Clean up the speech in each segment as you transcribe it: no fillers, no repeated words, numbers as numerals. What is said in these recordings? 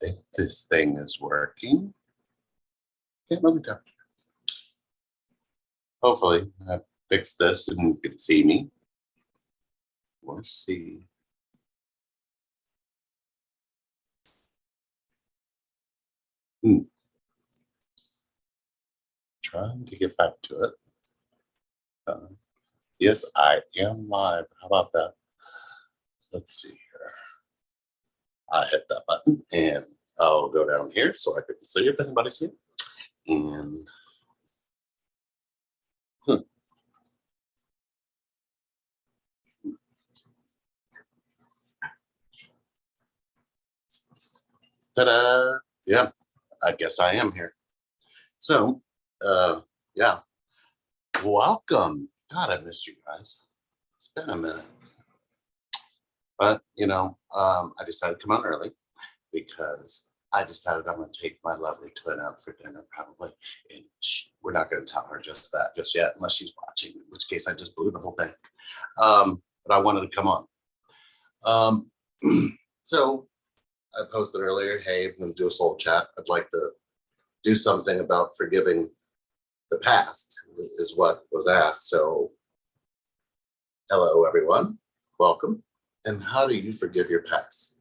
think this thing is working. Can't really tell. Hopefully, I fixed this and you can see me. We'll see. Trying to get back to it. Yes, I am live. How about that? Let's see here. I hit that button and I'll go down here so I can see if anybody's here. And ta-da! Yeah, I guess I am here. So, yeah, welcome. God, I missed you guys. It's been a minute. But, I decided to come on early because I decided I'm going to take my lovely twin out for dinner probably. And we're not going to tell her just that just yet, unless she's watching, in which case I just blew the whole thing. But I wanted to come on. So I posted earlier, hey, I'm going to do a soul chat. I'd like to do something about forgiving the past is what was asked. So hello, everyone. Welcome. And how do you forgive your past?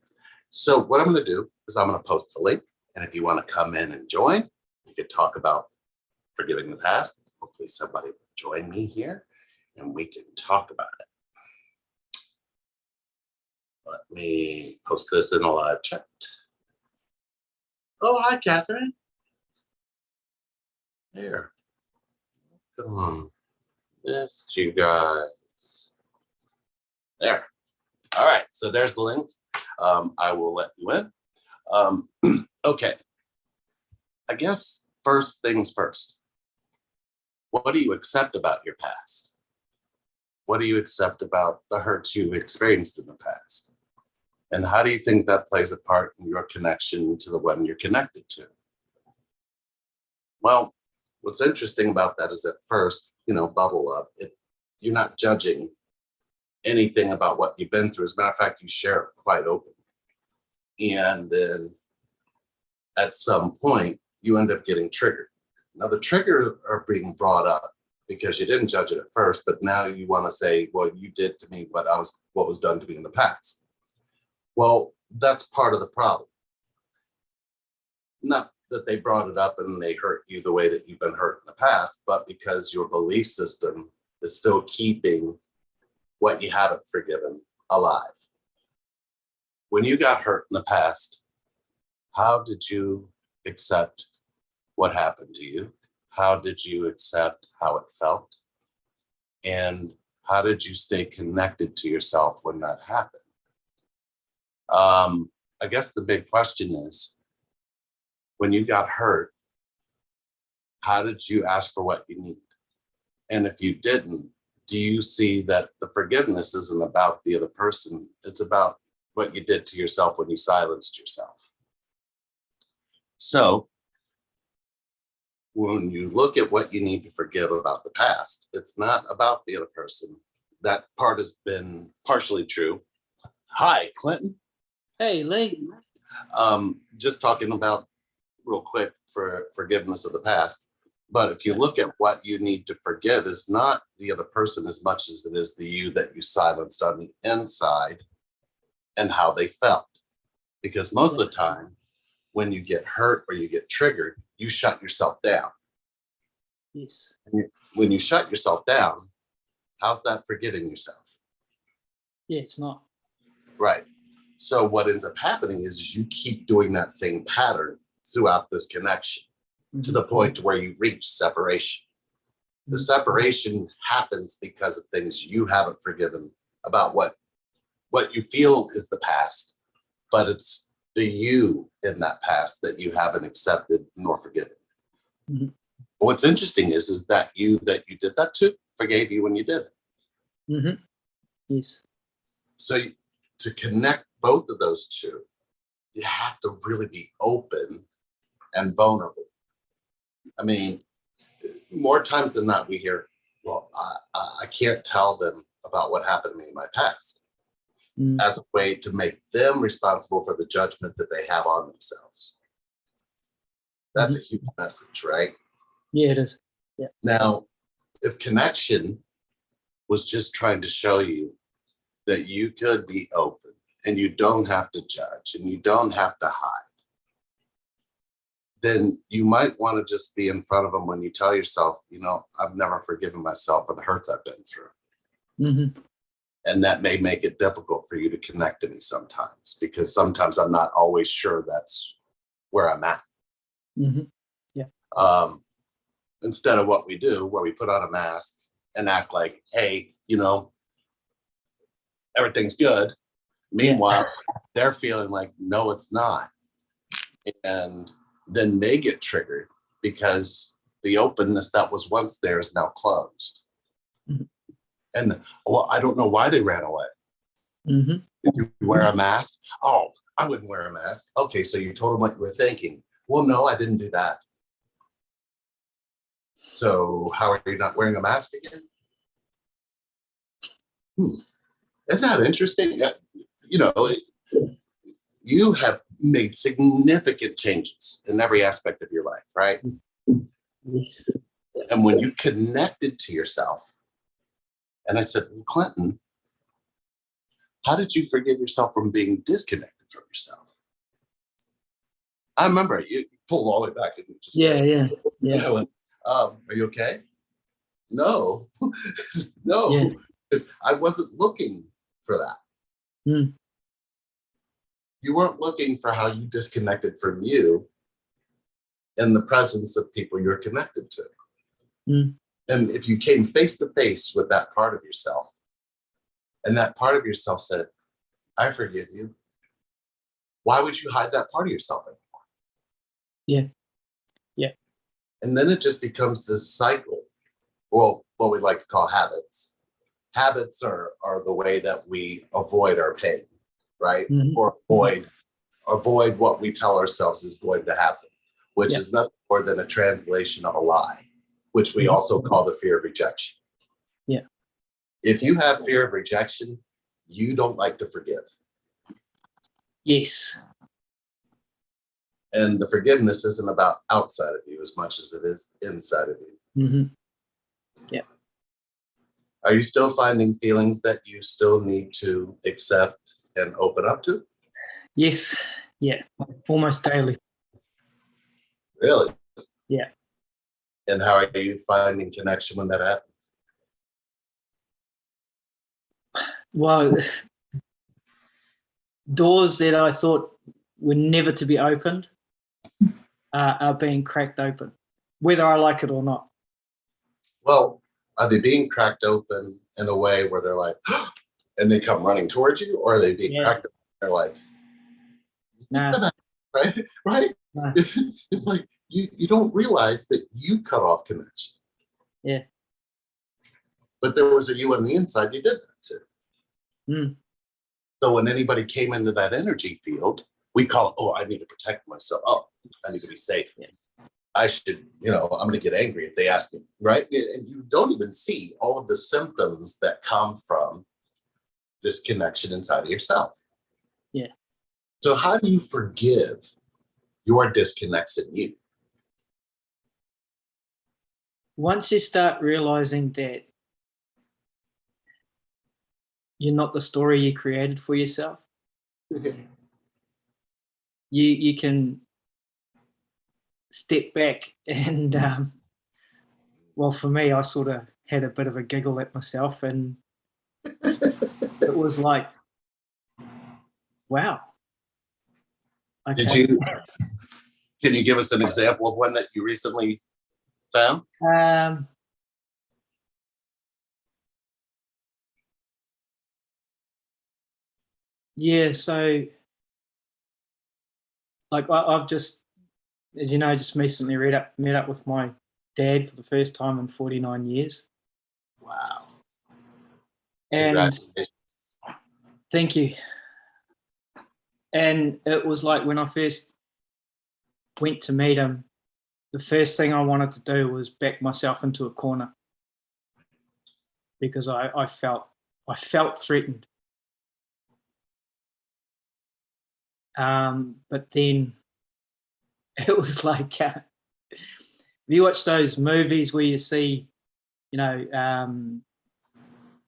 So what I'm going to do is I'm going to post a link. And if you want to come in and join, we could talk about forgiving the past. Hopefully somebody will join me here and we can talk about it. Let me post this in a live chat. Oh, hi, Catherine. Here. Come on. Missed you guys. There. All right. So there's the link. I will let you in. Okay. I guess first things first. What do you accept about your past? What do you accept about the hurts you've experienced in the past? And how do you think that plays a part in your connection to the one you're connected to? Well, what's interesting about that is at first, bubble up, you're not judging anything about what you've been through. As a matter of fact, you share it quite openly. And then at some point, you end up getting triggered. Now, the triggers are being brought up because you didn't judge it at first, but now you want to say, well, you did to me what was done to me in the past. Well, that's part of the problem. Not that they brought it up and they hurt you the way that you've been hurt in the past, but because your belief system is still keeping what you haven't forgiven alive. When you got hurt in the past, how did you accept what happened to you? How did you accept how it felt? And how did you stay connected to yourself when that happened? I guess the big question is, when you got hurt, how did you ask for what you need? And if you didn't, do you see that the forgiveness isn't about the other person? It's about what you did to yourself when you silenced yourself. So when you look at what you need to forgive about the past, it's not about the other person. That part has been partially true. Hi, Clinton. Hey, Lee. Just talking about real quick for forgiveness of the past. But if you look at what you need to forgive, is not the other person as much as it is the you that you silenced on the inside and how they felt. Because most of the time, when you get hurt or you get triggered, you shut yourself down. Yes. When you shut yourself down, how's that forgiving yourself? Yeah, it's not. Right. So what ends up happening is you keep doing that same pattern throughout this connection to the point where you reach separation. The separation happens because of things you haven't forgiven about what you feel is the past, but it's the you in that past that you haven't accepted nor forgiven. Mm-hmm. What's interesting is that you did that to forgave you when you did it. Mm-hmm. Yes. So to connect both of those two, you have to really be open and vulnerable. I mean, more times than not, we hear, well, I can't tell them about what happened to me in my past, as a way to make them responsible for the judgment that they have on themselves. That's a huge message, right? Yeah, it is. Yeah. Now, if connection was just trying to show you that you could be open and you don't have to judge and you don't have to hide, then you might want to just be in front of them when you tell yourself, I've never forgiven myself for the hurts I've been through. Mm-hmm. And that may make it difficult for you to connect to me sometimes, because sometimes I'm not always sure that's where I'm at. Mm-hmm. Yeah. Instead of what we do, where we put on a mask and act like, hey, everything's good. Meanwhile, they're feeling like, no, it's not. And then they get triggered because the openness that was once there is now closed. Mm-hmm. And I don't know why they ran away. Mm-hmm. Did you wear a mask? Oh, I wouldn't wear a mask. Okay, so you told them what you were thinking. Well, no, I didn't do that. So how are you not wearing a mask again? Isn't that interesting? You have made significant changes in every aspect of your life, right? Yes. And when you connected to yourself, and I said, well, Clinton, how did you forgive yourself from being disconnected from yourself? I remember you pulled all the way back and you just Yeah. I went, are you okay? No, no, because I wasn't looking for that. Mm. You weren't looking for how you disconnected from you in the presence of people you're connected to. Mm. And if you came face to face with that part of yourself, and that part of yourself said, I forgive you, why would you hide that part of yourself anymore? Yeah. And then it just becomes this cycle. Well, what we like to call habits. Habits are the way that we avoid our pain, right? Mm-hmm. Or avoid what we tell ourselves is going to happen, which is nothing more than a translation of a lie, which we also call the fear of rejection. Yeah. If you have fear of rejection, you don't like to forgive. Yes. And the forgiveness isn't about outside of you as much as it is inside of you. Mm-hmm. Yeah. Are you still finding feelings that you still need to accept and open up to? Yes. Yeah. Almost daily. Really? Yeah. And how are you finding connection when that happens? Well, doors that I thought were never to be opened are being cracked open, whether I like it or not. Well, are they being cracked open in a way where they're like, and they come running towards you, or are they being cracked open? They're like, nah. right? Right? Nah. It's like you don't realize that you cut off connection. Yeah. But there was a you on the inside, you did that too. Mm. So when anybody came into that energy field, we call it, oh, I need to protect myself. Oh, I need to be safe. Yeah. I should, I'm going to get angry if they ask me, right? And you don't even see all of the symptoms that come from this connection inside of yourself. Yeah. So how do you forgive your disconnects in you? Once you start realizing that you're not the story you created for yourself, you can step back and well, for me, I sort of had a bit of a giggle at myself, and it was like, wow. Okay. Can you give us an example of one that you recently found? Yeah, so like I've just, as you know, just recently met up with my dad for the first time in 49 years. Wow. And congratulations. Thank you. And it was like when I first went to meet him, the first thing I wanted to do was back myself into a corner because I felt threatened. But then it was like, you watch those movies where you see,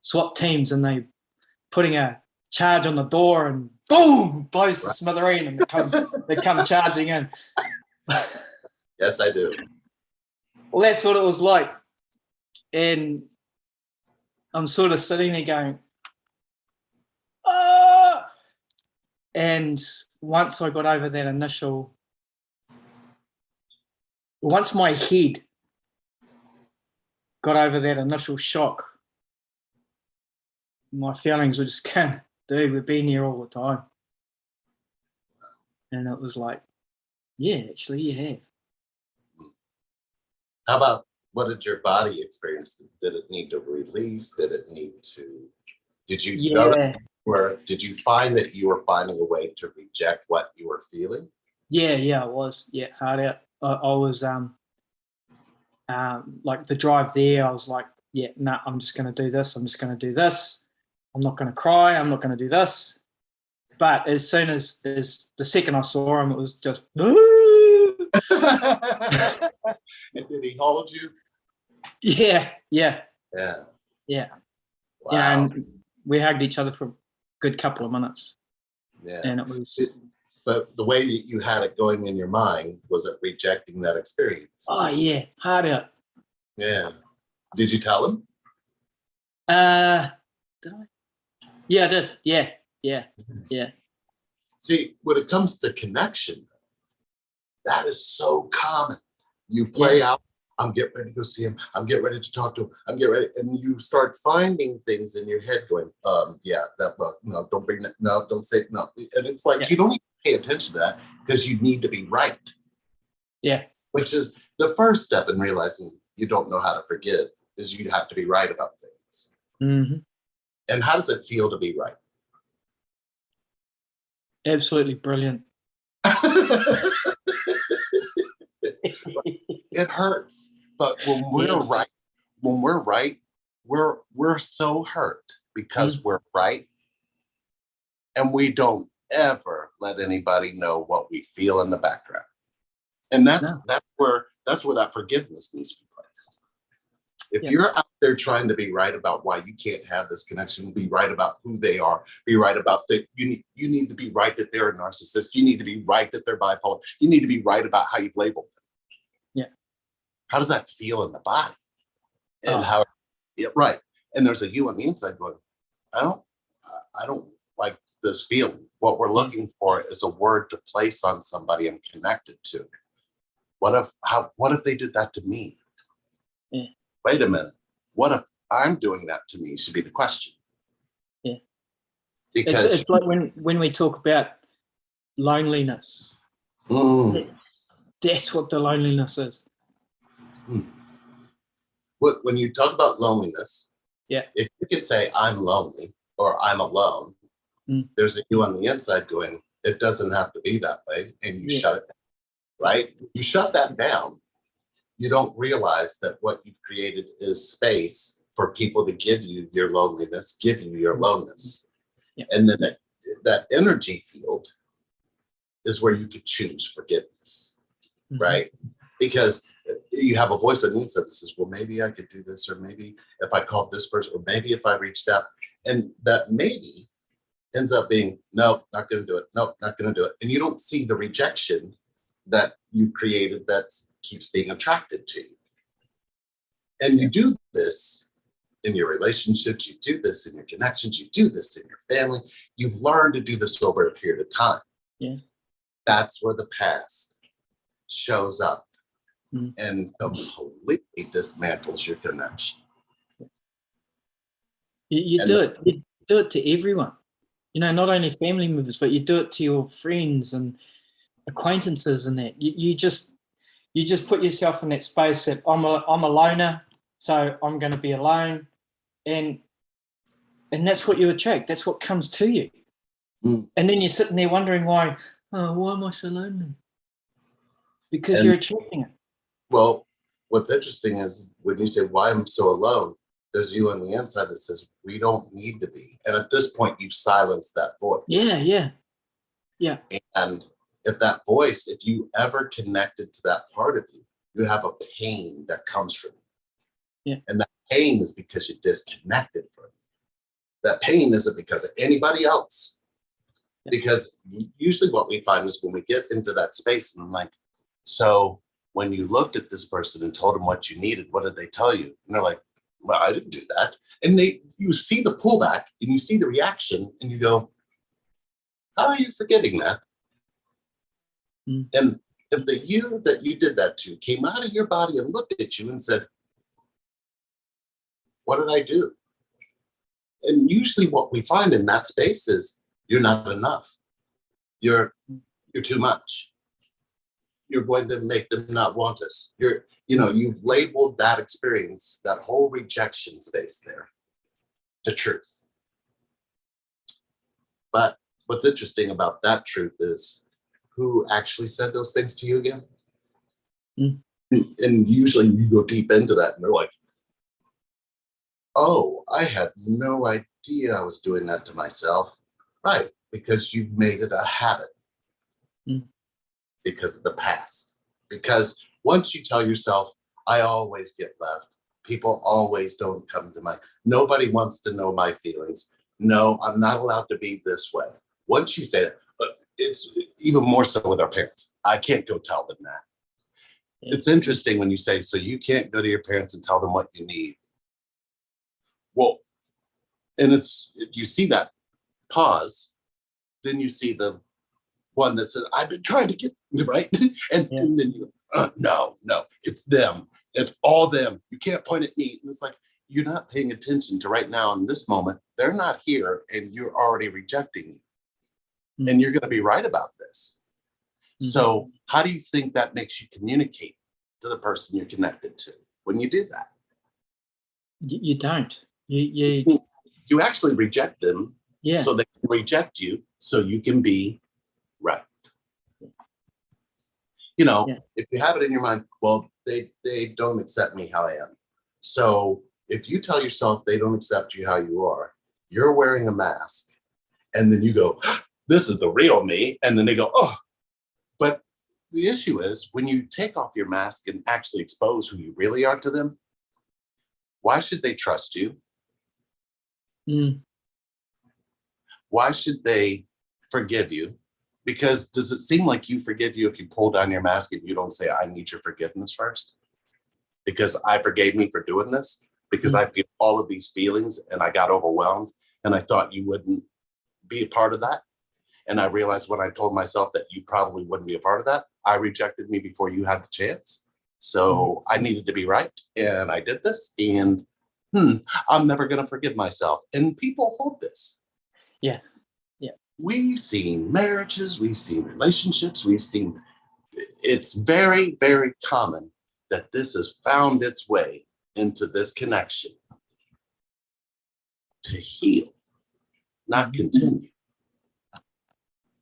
SWAT teams and they putting a charge on the door and boom, blows to smithereen and they come charging in. Yes, I do. Well, that's what it was like. And I'm sort of sitting there going, ah! And once I got over that once my head got over that initial shock, my feelings were just going, dude, we've been here all the time. And it was like, yeah, actually you have. How about, what did your body experience? Did it need to release? Did you notice, or did you find that you were finding a way to reject what you were feeling? Yeah, I was. Yeah, hard out. I was like the drive there, I was like, yeah, nah, I'm just going to do this. I'm just going to do this. I'm not going to cry. I'm not going to do this. But as soon as the second I saw him, it was just, Did he hold you? Yeah. Yeah. Wow. Yeah, and we hugged each other for a good couple of minutes. Yeah. And it was. But the way you had it going in your mind, was it rejecting that experience? Oh, yeah, hard out. Yeah. Did you tell him? Did I? Yeah, I did. Yeah. See, when it comes to connection, that is so common. You play out, I'm getting ready to go see him. I'm getting ready to talk to him. I'm getting ready. And you start finding things in your head going, no, don't bring that. No, don't say no. And it's like, you don't even pay attention to that because you need to be right. Yeah. Which is the first step in realizing you don't know how to forgive, is you have to be right about things. Mm-hmm. And how does it feel to be right? Absolutely brilliant. It hurts, but when we're right, we're so hurt because we're right, and we don't ever let anybody know what we feel in the background. And that's where that forgiveness needs to be placed. If you're out there trying to be right about why you can't have this connection, be right about who they are, be right about that you need to be right that they're a narcissist, you need to be right that they're bipolar, you need to be right about how you've labeled them. Yeah. How does that feel in the body? And right. And there's a you on the inside going, I don't like this feeling. What we're looking for is a word to place on somebody I'm connected to. What if they did that to me? Yeah. Wait a minute. What if I'm doing that to me should be the question. Yeah. Because it's like when we talk about loneliness. That's what the loneliness is. When you talk about loneliness, if you can say I'm lonely or I'm alone, there's a you on the inside going, it doesn't have to be that way. And you shut it down, right? You shut that down. You don't realize that what you've created is space for people to give you your loneliness, give you your aloneness. Yeah. And then that energy field is where you could choose forgiveness, right? Because you have a voice on the inside that says, well, maybe I could do this, or maybe if I called this person, or maybe if I reached out. And that maybe ends up being, no, not going to do it. No, not going to do it. And you don't see the rejection that you created that keeps being attracted to you. And you do this in your relationships, you do this in your connections, you do this in your family. You've learned to do this over a period of time. Yeah. That's where the past shows up and completely dismantles your connection. You do it to everyone. Not only family members, but you do it to your friends and acquaintances and that. You just put yourself in that space that I'm a loner, so I'm going to be alone, and that's what you attract. That's what comes to you. And then you're sitting there wondering why am I so lonely? Because you're attracting it. Well, what's interesting is when you say why I'm so alone, there's you on the inside that says we don't need to be. And at this point, you've silenced that voice. Yeah. And if that voice, if you ever connected to that part of you, you have a pain that comes from it. Yeah. And that pain is because you disconnected from it. That pain isn't because of anybody else. Yeah. Because usually what we find is when we get into that space, and I'm like, so when you looked at this person and told them what you needed, what did they tell you? And they're like, well, I didn't do that. And you see the pullback and you see the reaction and you go, how are you forgetting that? Mm. And if the you that you did that to came out of your body and looked at you and said, what did I do? And usually what we find in that space is you're not enough. You're too much. You're going to make them not want us. You've labeled that experience, that whole rejection space there, the truth. But what's interesting about that truth is who actually said those things to you again? Mm. And usually you go deep into that and they're like, oh, I had no idea I was doing that to myself. Right, because you've made it a habit. Mm. Because of the past. Because once you tell yourself, I always get left, people always don't come to nobody wants to know my feelings. No, I'm not allowed to be this way. Once you say that, but it's even more so with our parents. I can't go tell them that. Yeah. It's interesting when you say, so you can't go to your parents and tell them what you need. Well, and you see that pause, then you see the one that says, I've been trying to get right. And then you no, it's them. It's all them. You can't point at me. And it's like, you're not paying attention to right now in this moment. They're not here and you're already rejecting me. Mm. And you're going to be right about this. Mm. So how do you think that makes you communicate to the person you're connected to when you do that? You don't. You actually reject them. Yeah. So they can reject you so you can be right. If you have it in your mind, well, they don't accept me how I am. So if you tell yourself they don't accept you how you are, you're wearing a mask. And then you go, this is the real me. And then they go, oh. But the issue is when you take off your mask and actually expose who you really are to them, why should they trust you? Mm. Why should they forgive you? Because does it seem like you forgive you if you pull down your mask and you don't say, I need your forgiveness first? Because I forgave me for doing this, because I feel all of these feelings and I got overwhelmed and I thought you wouldn't be a part of that. And I realized when I told myself that you probably wouldn't be a part of that, I rejected me before you had the chance. So I needed to be right. And I did this and I'm never going to forgive myself. And people hold this. Yeah. We've seen marriages, we've seen relationships, it's very, very common that this has found its way into this connection to heal, not continue.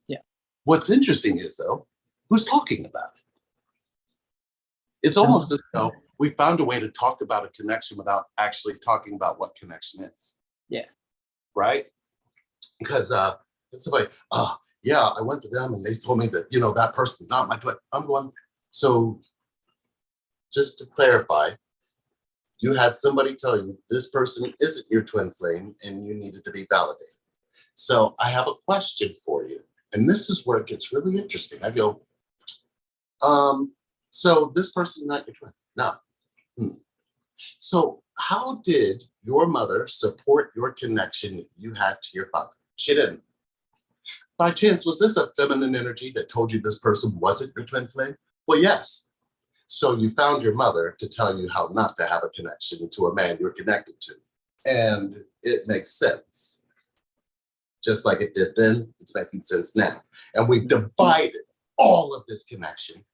Yeah. What's interesting is, though, who's talking about it? It's almost as though we found a way to talk about a connection without actually talking about what connection is. Yeah. Right? Because it's like, oh, yeah, I went to them and they told me that, that person's not my twin. I'm going, so just to clarify, you had somebody tell you this person isn't your twin flame and you needed to be validated. So I have a question for you. And this is where it gets really interesting. I go, so this person's not your twin? No. So how did your mother support your connection you had to your father? She didn't. By chance, was this a feminine energy that told you this person wasn't your twin flame? Well, yes. So you found your mother to tell you how not to have a connection to a man you're connected to. And it makes sense. Just like it did then, it's making sense now. And we've divided all of this connection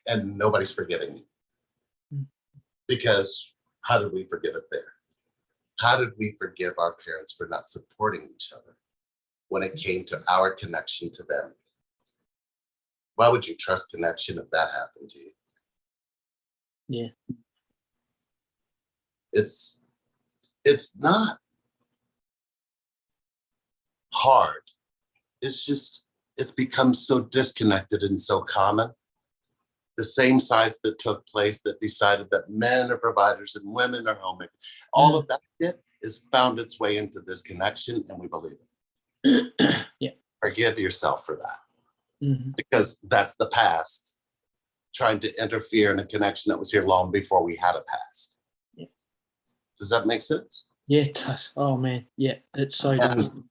and nobody's forgetting you. Because how did we forgive it there? How did we forgive our parents for not supporting each other when it came to our connection to them? Why would you trust connection if that happened to you? Yeah. It's not hard. It's it's become so disconnected and so common. The same sides that took place that decided that men are providers and women are homemakers, all of that shit has found its way into this connection, and we believe it. Yeah. Forgive yourself for that, Mm-hmm. because that's the past trying to interfere in a connection that was here long before we had a past. Yeah. Does that make sense? Yeah, it does. Oh man, yeah, it so does. And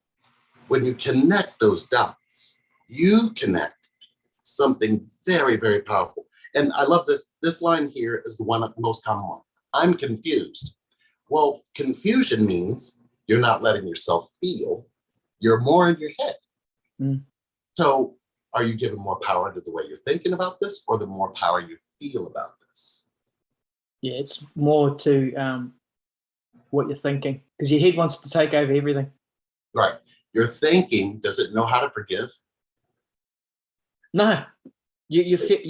when you connect those dots, you connect something very, very powerful. And I love this. This line here is the one, most common one. I'm confused. Well, confusion means you're not letting yourself feel. You're more in your head. Mm. So are you giving more power to the way you're thinking about this, or the more power you feel about this? Yeah, it's more to what you're thinking, because your head wants to take over everything. Right. Your thinking, does it know how to forgive? No, you're felt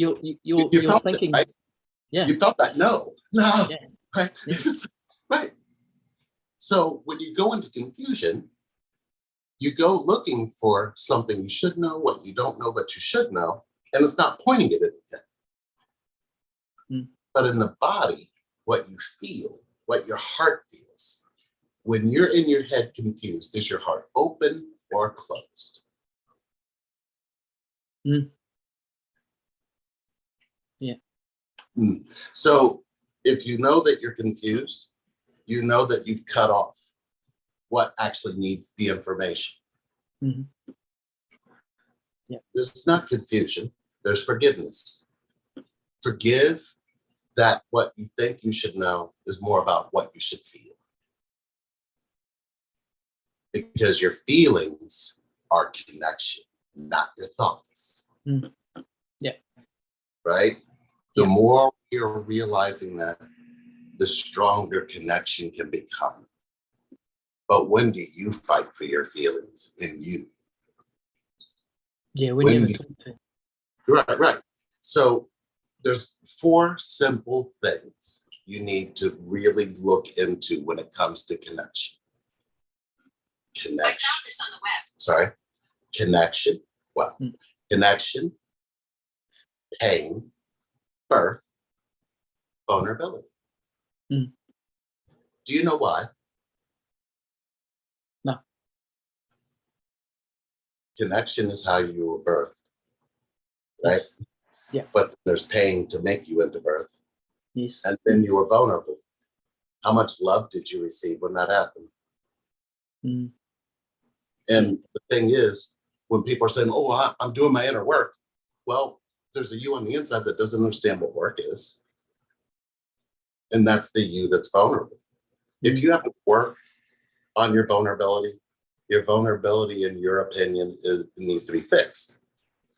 thinking. it, right? Yeah. You felt that? No. Yeah. Right. Yeah. Right. So when you go into confusion, you go looking for something you should know, what you don't know, but you should know, and it's not pointing it at anything. But in the body, what you feel, what your heart feels, when you're in your head confused, is your heart open or closed? Yeah. So if you know that you're confused, you know that you've cut off what actually needs the information. Mm-hmm. Yeah. There's not confusion, there's forgiveness. Forgive that what you think you should know is more about what you should feel. Because your feelings are connection, not your thoughts. Yeah. Right? The more you're realizing that, the stronger connection can become. But when do you fight for your feelings in you? Yeah, when you Right. So there's 4 simple things you need to really look into when it comes to connection. I found this on the web. Sorry. Connection. Well, connection, pain, birth, vulnerability. Do you know why? No. Connection is how you were birthed, right? Yes. Yeah. But there's pain to make you into birth. Yes. And then you were vulnerable. How much love did you receive when that happened? And the thing is, when people are saying, oh, I'm doing my inner work, well, there's a you on the inside that doesn't understand what work is. And that's the you that's vulnerable. If you have to work on your vulnerability, in your opinion, needs to be fixed,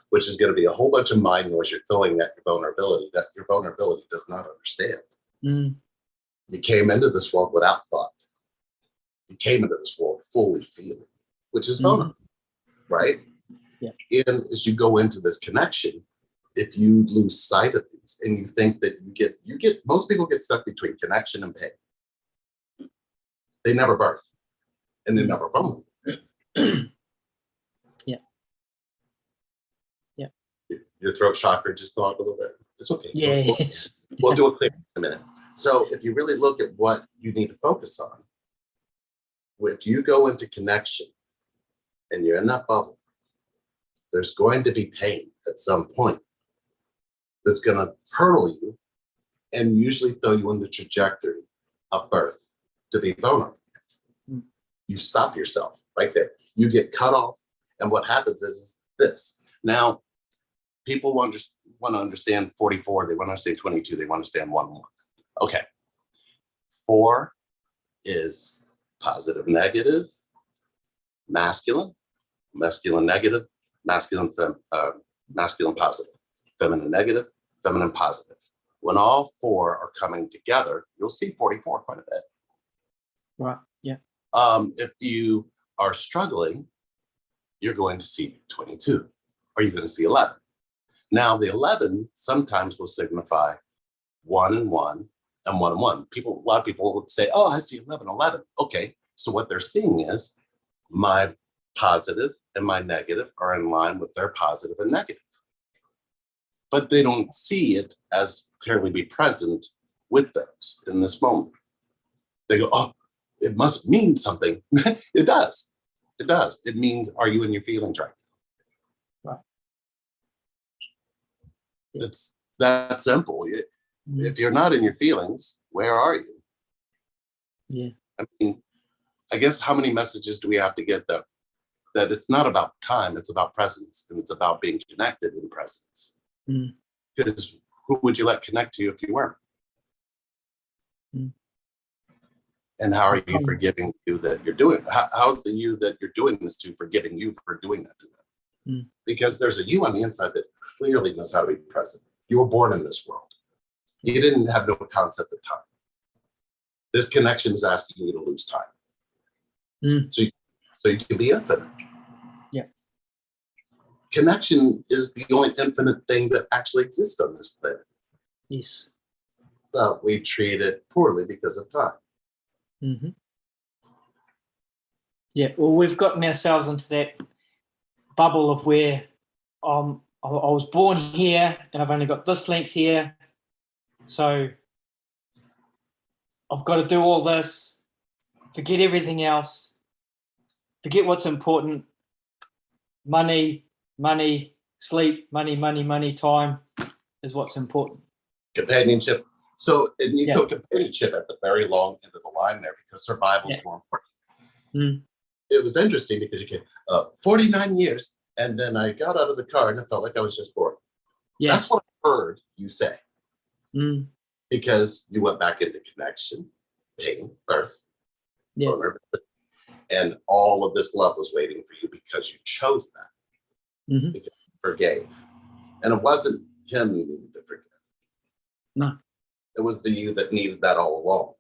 which is going to be a whole bunch of mind noise you're throwing at your vulnerability that your vulnerability does not understand. You came into this world without thought. You came into this world fully feeling, which is vulnerable, right? Yeah. And as you go into this connection, if you lose sight of these and you think that you get, most people get stuck between connection and pain. They never birth and they're never vulnerable. Yeah. Your throat chakra just go up a little bit. It's okay. Yes. We'll do it clear in a minute. So if you really look at what you need to focus on, if you go into connection and you're in that bubble, there's going to be pain at some point that's going to hurtle you and usually throw you in the trajectory of birth to be vulnerable. You stop yourself right there. You get cut off. And what happens is this. Now, people want to understand 44. They want to understand 22. They want to understand 1-1. Okay. 4 is positive, negative, masculine negative, masculine positive, feminine negative, feminine positive. When all 4 are coming together, you'll see 44 quite a bit. Right. Yeah. If you are struggling, you're going to see 22, or you're going to see 11. Now, the 11 sometimes will signify 1 and 1 and 1 and 1. A lot of people would say, oh, I see 11. Okay. So what they're seeing is my positive and my negative are in line with their positive and negative. But they don't see it as clearly be present with those in this moment. They go, oh, it must mean something. It does. It does. It means, are you in your feelings right Right. now? It's that simple. If you're not in your feelings, where are you? Yeah. I mean, I guess how many messages do we have to get that it's not about time, it's about presence, and it's about being connected in presence. Mm. Because who would you let connect to you if you weren't? Mm. And how are you forgiving you that you're doing? How's the you that you're doing this to forgiving you for doing that to them? Mm. Because there's a you on the inside that clearly knows how to be present. You were born in this world. You didn't have no concept of time. This connection is asking you to lose time. Mm. So you can be infinite. Yeah. Connection is the only infinite thing that actually exists on this planet. Yes. But we treat it poorly because of time. Mm-hmm. Yeah, well, we've gotten ourselves into that bubble of where I was born here and I've only got this length here. So I've got to do all this, forget everything else, forget what's important. Money, sleep, money, time is what's important. Companionship. So, and you Yeah. took companionship at the very long end of the line there because survival is more important. Mm. It was interesting because you came 49 years, and then I got out of the car and it felt like I was just bored. Yeah. That's what I heard you say. Mm. Because you went back into connection, pain, birth, vulnerability, and all of this love was waiting for you because you chose that. Mm-hmm. Because you forgave. And it wasn't him you needed to forgive. No. It was the you that needed that all along.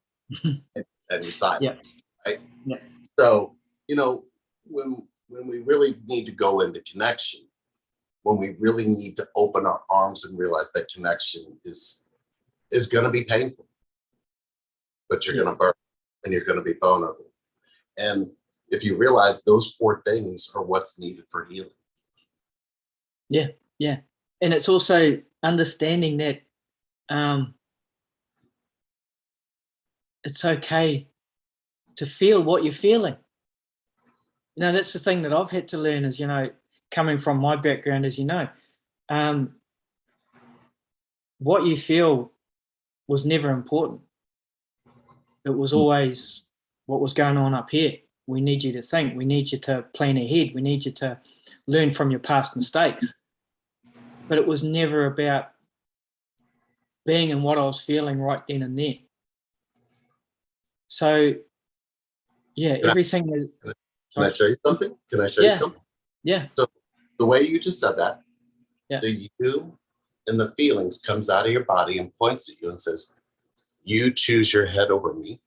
and you silenced, right? Yeah. So, when we really need to go into connection, when we really need to open our arms and realize that connection is going to be painful, but you're going to burn and you're going to be vulnerable. And if you realize those 4 things are what's needed for healing. Yeah, yeah. And it's also understanding that it's okay to feel what you're feeling. That's the thing that I've had to learn is, coming from my background, as you know, what you feel was never important. It was always what was going on up here. We need you to think. We need you to plan ahead. We need you to learn from your past mistakes. But it was never about being in what I was feeling right then and there. So, yeah, everything is... Can I show you something? Can I show you something? Yeah. So the way you just said that, yeah. the you and the feelings comes out of your body and points at you and says, you choose your head over me.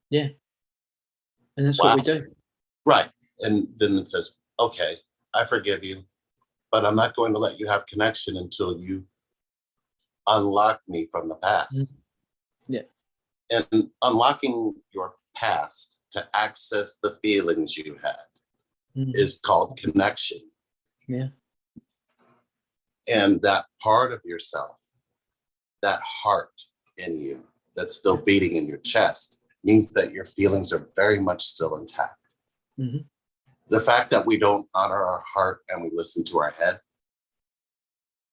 Yeah. And that's what we do. Right. And then it says, okay, I forgive you, but I'm not going to let you have connection until you unlock me from the past. Yeah. And unlocking your past to access the feelings you had is called connection. Yeah. And that part of yourself, that heart in you that's still beating in your chest, means that your feelings are very much still intact. Mm-hmm. The fact that we don't honor our heart and we listen to our head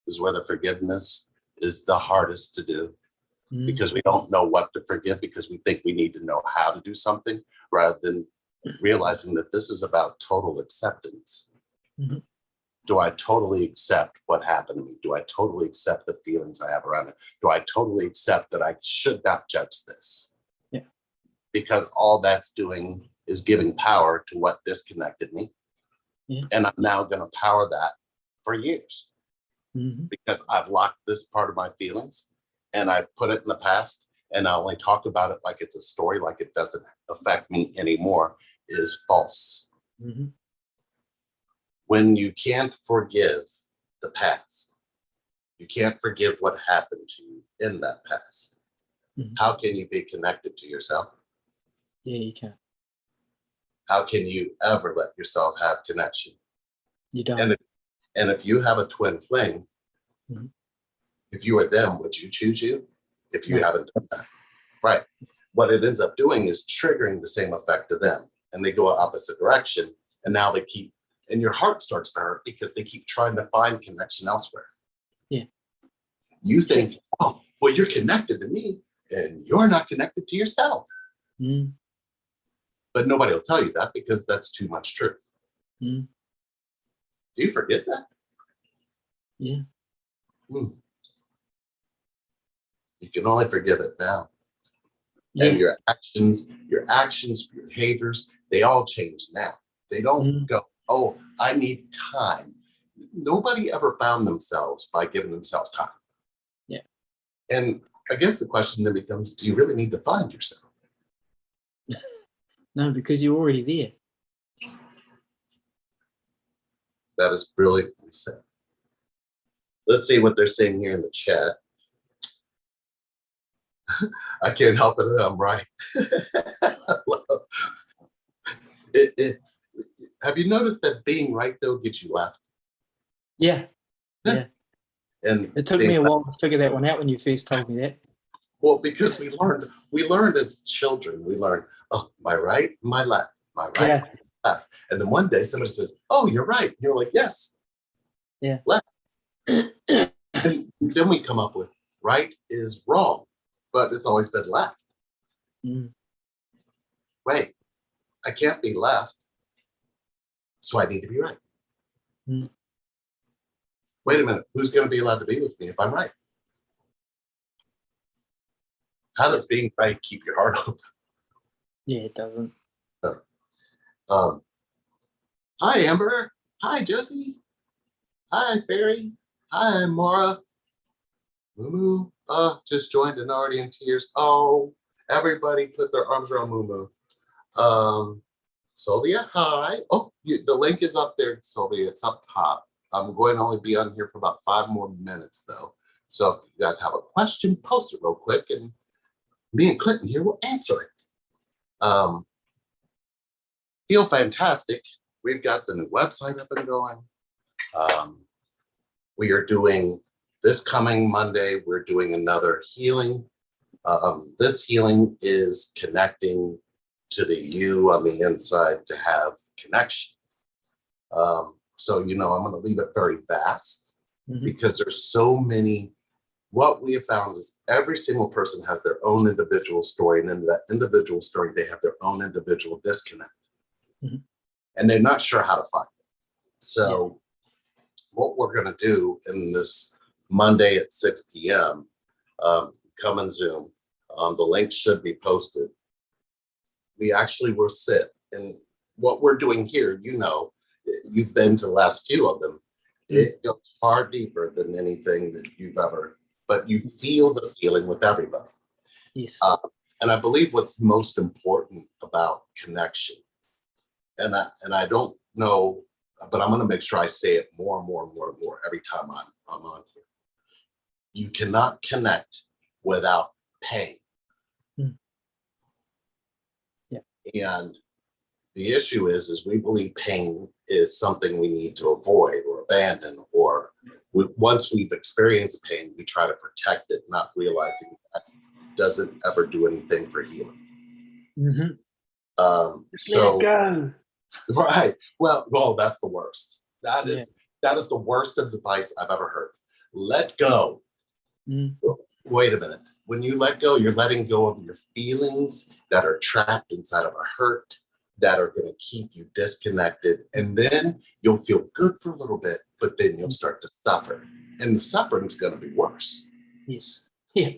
is where the forgiveness is the hardest to do. Mm-hmm. Because we don't know what to forgive, because we think we need to know how to do something rather than realizing that this is about total acceptance. Mm-hmm. Do I totally accept what happened to me? Do I totally accept the feelings I have around it? Do I totally accept that I should not judge this? Yeah. Because all that's doing is giving power to what disconnected me. Yeah. And I'm now going to power that for years. Mm-hmm. Because I've locked this part of my feelings and I put it in the past, and I only talk about it like it's a story, like it doesn't affect me anymore, is false. Mm-hmm. When you can't forgive the past, you can't forgive what happened to you in that past. Mm-hmm. How can you be connected to yourself? Yeah, you can. how can you ever let yourself have connection? You don't. And if you have a twin flame, Mhm. if you were them, would you choose you? If you No. haven't done that, right? What it ends up doing is triggering the same effect to them, and they go opposite direction. And now they keep, and your heart starts to hurt because they keep trying to find connection elsewhere. Yeah. You think, oh, well, you're connected to me, and you're not connected to yourself. Mm. But nobody will tell you that because that's too much truth. Mm. Do you forget that? Yeah. Hmm. You can only forgive it now. Yeah. And your actions, your behaviors, they all change now. They don't go, oh, I need time. Nobody ever found themselves by giving themselves time. Yeah. And I guess the question then becomes, do you really need to find yourself? No, because you're already there. That is brilliantly said. Let's see what they're saying here in the chat. I can't help it that I'm right. Have you noticed that being right though gets you left? Yeah. Yeah. And It took me a while to figure that one out when you first told me that. Well, because we learned as children, we learned, oh, my right, my left, my right, Yeah. my left. And then one day somebody says, oh, you're right. You're like, yes. Yeah. Left. And then we come up with right is wrong, but it's always been left. Mm. Wait, I can't be left, so I need to be right. Mm. Wait a minute, who's going to be allowed to be with me if I'm right? How does being right keep your heart open? Yeah, it doesn't. Hi, Amber. Hi, Josie. Hi, Fairy. Hi, Maura. Moo just joined and already in tears. Oh, everybody put their arms around Moo. Sylvia, hi. Oh, the link is up there, Sylvia. It's up top. I'm going to only be on here for about 5 more minutes, though. So if you guys have a question, post it real quick, and me and Clinton here will answer it. Feel fantastic. We've got the new website up and going. We are doing this coming Monday, we're doing another healing. This healing is connecting to the you on the inside to have connection. So, I'm going to leave it very vast because there's so many. What we have found is every single person has their own individual story, and in that individual story, they have their own individual disconnect. And they're not sure how to find it. So what we're going to do in this Monday at 6 p.m., come and Zoom. The link should be posted. We actually will sit, and what we're doing here, you've been to the last few of them. It goes far deeper than anything that you've ever, but you feel the feeling with everybody. Yes. And I believe what's most important about connection, and I don't know, but I'm going to make sure I say it more and more and more and more every time I'm on here. You cannot connect without pain. Yeah. And the issue is we believe pain is something we need to avoid or abandon, or once we've experienced pain, we try to protect it, not realizing that doesn't ever do anything for healing. Just let it go. Right. Well, that's the worst. That is the worst advice I've ever heard. Let go. Wait a minute. When you let go, you're letting go of your feelings that are trapped inside of a hurt that are going to keep you disconnected. And then you'll feel good for a little bit, but then you'll start to suffer. And the suffering is going to be worse. Yes. Yeah.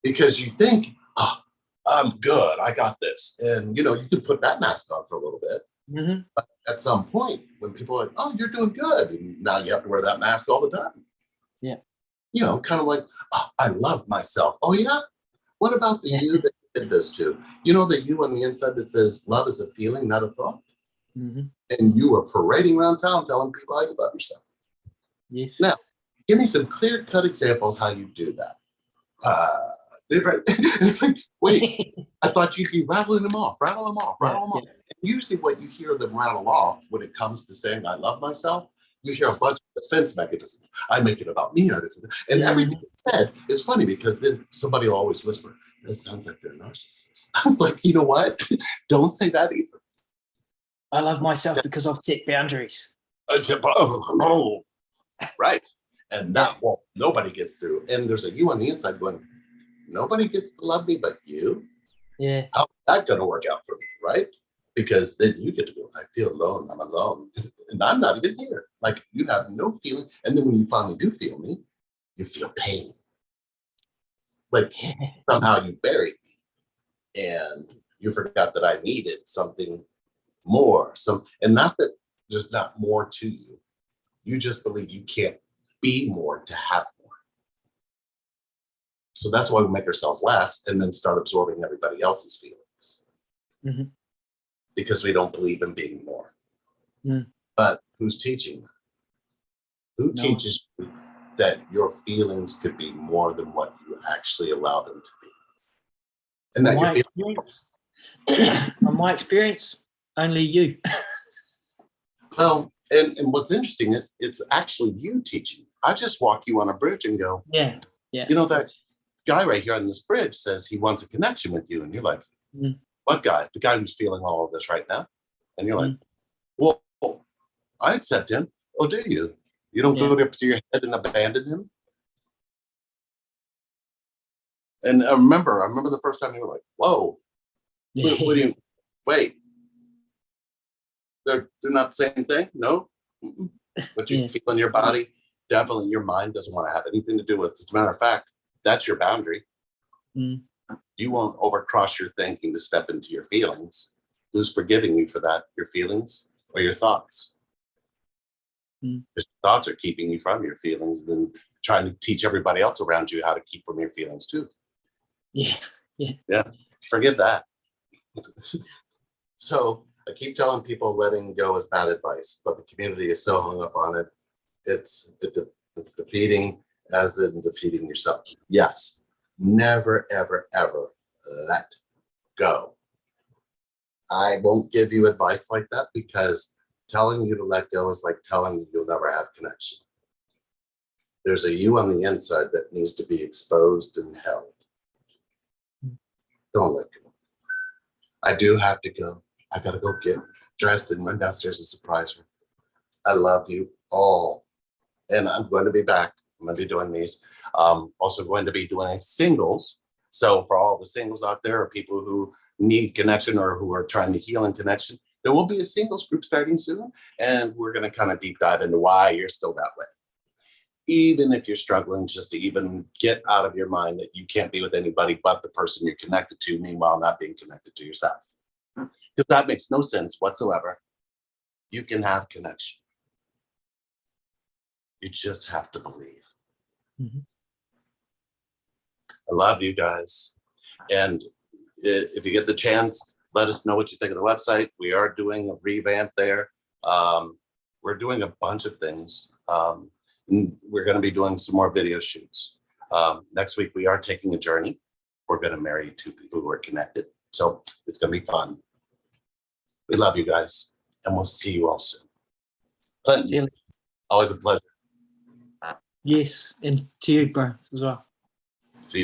Because you think, oh, I'm good. I got this. And, you can put that mask on for a little bit. But at some point, when people are like, oh, you're doing good. And now you have to wear that mask all the time. Yeah. Kind of like, oh, I love myself. Oh, yeah? What about the you that did this to? The you on the inside that says love is a feeling, not a thought? And you are parading around town telling people how you love yourself. Yes. Now, give me some clear-cut examples how you do that. It's like, wait, I thought you'd be rattling them off. Usually what you hear them rattle off when it comes to saying I love myself, you hear a bunch of defense mechanisms. I make it about me. And everything said is funny because then somebody will always whisper, this sounds like they're a narcissist. I was like, you know what? Don't say that either. I love myself because I've set boundaries. Right. And that won't, nobody gets through. And there's a you on the inside going, nobody gets to love me but you. Yeah. How's that going to work out for me? Right. Because then you get to go, I feel alone. I'm alone. And I'm not even here. Like you have no feeling. And then when you finally do feel me, you feel pain. Like somehow you buried me and you forgot that I needed something more. And not that there's not more to you. You just believe you can't be more to have more. So that's why we make ourselves less and then start absorbing everybody else's feelings. Mm-hmm. Because we don't believe in being more. Mm. But who's teaching that? Who teaches you that your feelings could be more than what you actually allow them to be? And that from my experience, only you. Well, and what's interesting is it's actually you teaching. I just walk you on a bridge and go, yeah. You know, that guy right here on this bridge says he wants a connection with you. And you're like, what guy? The guy who's feeling all of this right now. And you're like, well, I accept him. Oh, do you? You don't go up to your head and abandon him? And I remember the first time you were like, whoa, what do you, wait, they're not the same thing? No? What you feel in your body, definitely your mind doesn't want to have anything to do with it. As a matter of fact, that's your boundary. You won't overcross your thinking to step into your feelings. Who's forgiving you for that? Your feelings or your thoughts? Because thoughts are keeping you from your feelings and then trying to teach everybody else around you how to keep from your feelings too. Yeah. Forgive that. So I keep telling people letting go is bad advice, but the community is so hung up on it. It's defeating as in defeating yourself. Yes. Never, ever, ever let go. I won't give you advice like that because telling you to let go is like telling you you'll never have connection. There's a you on the inside that needs to be exposed and held. Don't let go. I do have to go. I got to go get dressed and run downstairs and surprise her. I love you all. And I'm going to be back. I'm going to be doing these. Also going to be doing singles. So for all the singles out there or people who need connection or who are trying to heal in connection, there will be a singles group starting soon. And we're going to kind of deep dive into why you're still that way. Even if you're struggling just to even get out of your mind that you can't be with anybody but the person you're connected to, meanwhile not being connected to yourself. Because that makes no sense whatsoever. You can have connection. You just have to believe. I love you guys. And if you get the chance, let us know what you think of the website. We are doing a revamp there. We're doing a bunch of things. We're going to be doing some more video shoots. Next week, we are taking a journey. We're going to marry two people who are connected. So it's going to be fun. We love you guys, and we'll see you all soon. Clinton, always a pleasure. Yes, and to you, bro, as well.